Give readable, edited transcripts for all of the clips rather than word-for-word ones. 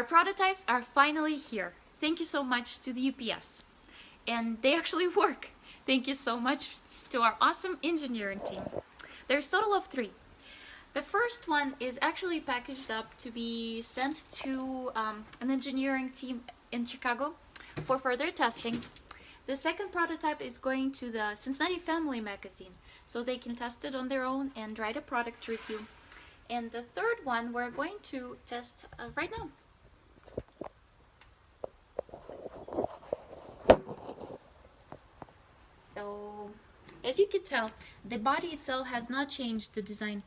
Our prototypes are finally here. Thank you so much to the UPS. And they actually work. Thank you so much to our awesome engineering team. There's a total of 3. The first one is actually packaged up to be sent to an engineering team in Chicago for further testing. The second prototype is going to the Cincinnati Family magazine, so they can test it on their own and write a product review. And the third one we're going to test right now. So, as you can tell, the body itself has not changed. The design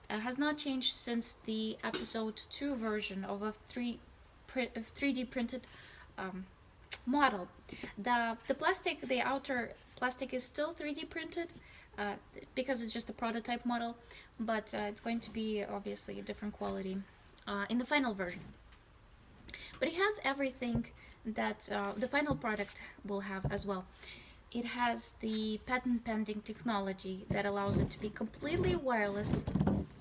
has not changed since the episode 2 version of a 3D printed model. The plastic, the outer plastic is still 3D printed because it's just a prototype model, but it's going to be obviously a different quality in the final version. But it has everything that the final product will have as well. It has the patent pending technology that allows it to be completely wireless,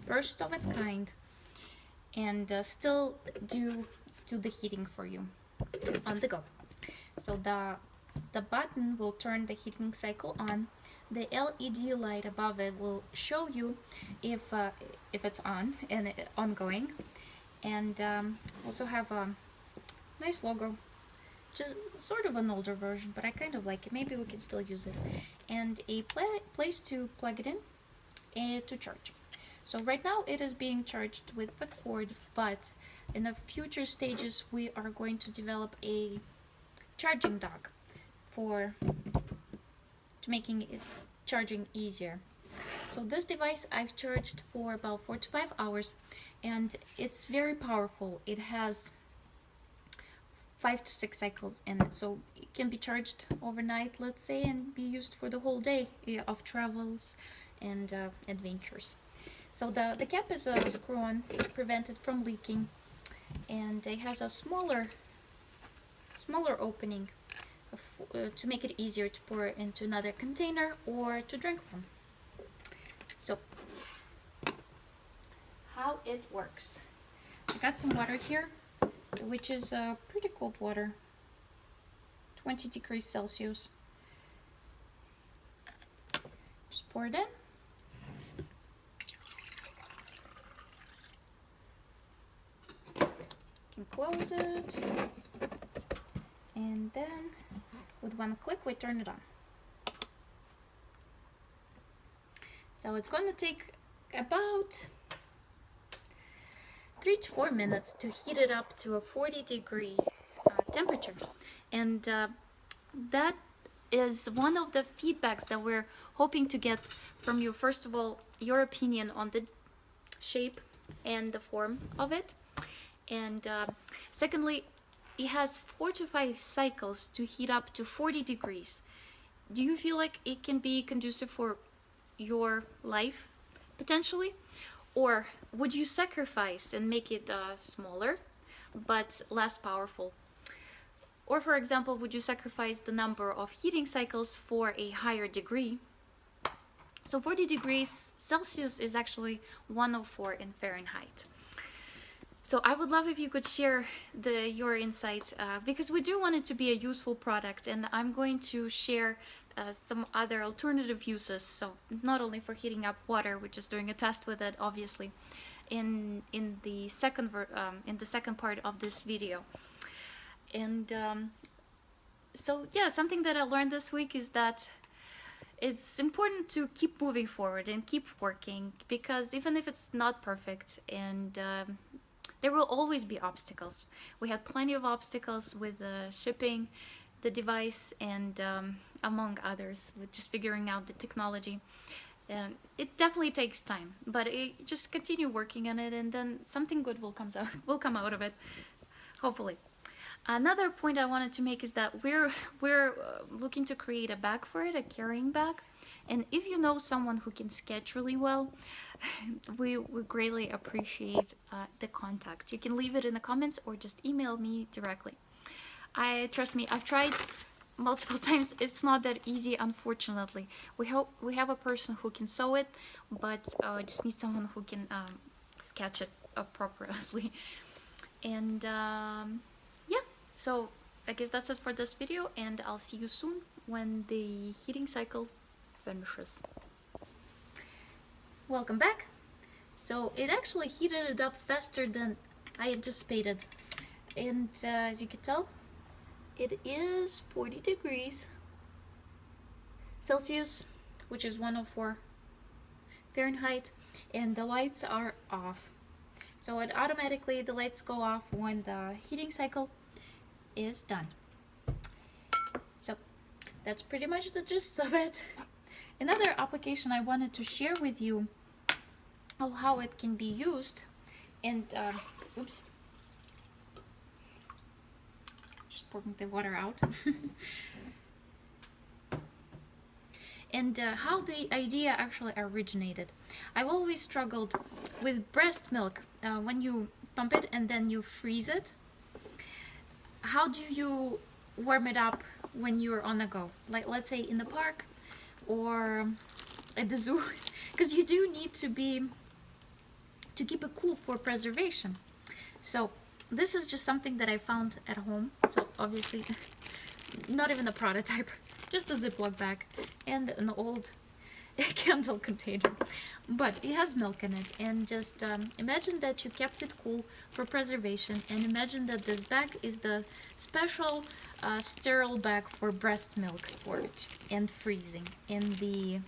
first of its kind, and still do the heating for you on the go. So the button will turn the heating cycle on. The LED light above it will show you if it's on and ongoing, and also have a nice logo. Just sort of an older version, but I kind of like it. Maybe we can still use it. And a place to plug it in and to charge. So right now it is being charged with the cord, but in the future stages we are going to develop a charging dock to making it charging easier. So this device I've charged for about 4 to 5 hours, and it's very powerful. It has 5 to 6 cycles in it, so it can be charged overnight, let's say, and be used for the whole day of travels and adventures. So the cap is screw-on to prevent it from leaking, and it has a smaller opening to make it easier to pour into another container or to drink from. So how it works: I got some water here, which is pretty cold water, 20 degrees Celsius. Just pour it in. You can close it, and then with one click we turn it on. So it's going to take about 3 to 4 minutes to heat it up to a 40-degree temperature, and that is one of the feedbacks that we're hoping to get from you. First of all, your opinion on the shape and the form of it, and secondly, it has 4 to 5 cycles to heat up to 40 degrees. Do you feel like it can be conducive for your life potentially? Or would you sacrifice and make it smaller but less powerful? Or for example, would you sacrifice the number of heating cycles for a higher degree? So 40 degrees Celsius is actually 104 in Fahrenheit. So I would love if you could share your insight, because we do want it to be a useful product, and I'm going to share some other alternative uses. So not only for heating up water, we're just doing a test with it, obviously, in the second part of this video. And so yeah, something that I learned this week is that it's important to keep moving forward and keep working, because even if it's not perfect, and there will always be obstacles. We had plenty of obstacles with shipping the device, and among others, with just figuring out the technology. It definitely takes time, but just continue working on it, and then something good will come out of it, hopefully. Another point I wanted to make is that we're looking to create a bag for it, a carrying bag. And if you know someone who can sketch really well, we would greatly appreciate the contact. You can leave it in the comments or just email me directly. Trust me, I've tried multiple times. It's not that easy, unfortunately. We have a person who can sew it, but I just need someone who can sketch it appropriately. And yeah, so I guess that's it for this video, and I'll see you soon when the heating cycle finishes. Welcome back. So it actually heated it up faster than I anticipated, and as you can tell, it is 40 degrees Celsius, which is 104 Fahrenheit, and the lights are off. So it automatically, the lights go off when the heating cycle is done. So that's pretty much the gist of it. Another application I wanted to share with you of how it can be used, and oops, just pouring the water out. And how the idea actually originated. I've always struggled with breast milk when you pump it and then you freeze it. How do you warm it up when you're on the go? Like, let's say in the park or at the zoo, because you do need to keep it cool for preservation. So this is just something that I found at home. So obviously not even a prototype, just a Ziploc bag and an old candle container, but it has milk in it. And just imagine that you kept it cool for preservation, and imagine that this bag is the special sterile bag for breast milk storage and freezing in the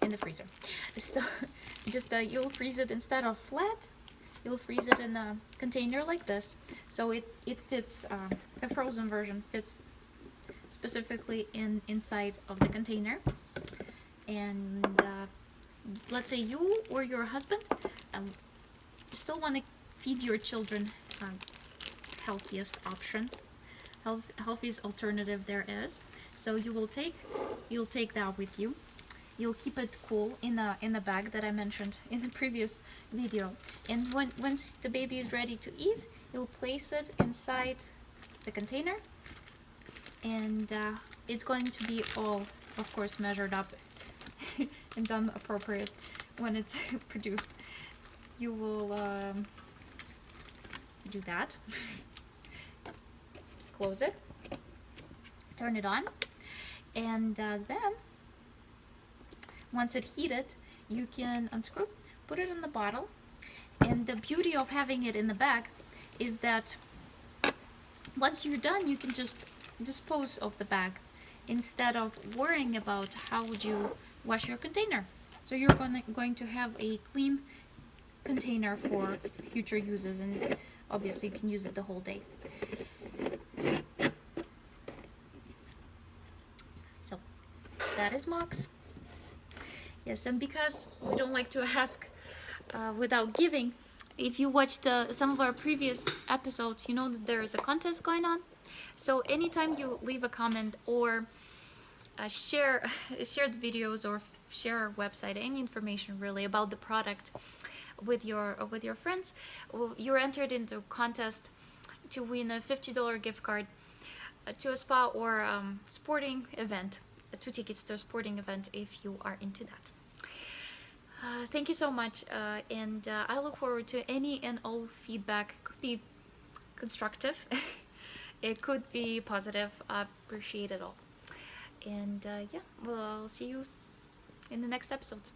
in the freezer. So just you'll freeze it, instead of flat, you'll freeze it in a container like this, so it fits, the frozen version fits specifically inside of the container. And let's say you or your husband still want to feed your children healthiest option, healthiest alternative there is. So you'll take that with you. You'll keep it cool in the bag that I mentioned in the previous video. And once the baby is ready to eat, you'll place it inside the container, and it's going to be all, of course, measured up and done appropriate when it's produced. You will do that. Close it, turn it on, and then once it heated, you can unscrew, put it in the bottle. And the beauty of having it in the bag is that once you're done, you can just dispose of the bag instead of worrying about how would you wash your container. So you're going to have a clean container for future uses, and obviously you can use it the whole day. So that is Mox. Yes, and because we don't like to ask without giving, if you watched some of our previous episodes, you know that there is a contest going on. So anytime you leave a comment or share the videos or share our website, any information really about the product with your friends, you're entered into a contest to win a $50 gift card to a spa or sporting event, 2 tickets to a sporting event if you are into that. Thank you so much, and I look forward to any and all feedback. It could be constructive, it could be positive. I appreciate it all. And yeah, we'll see you in the next episode.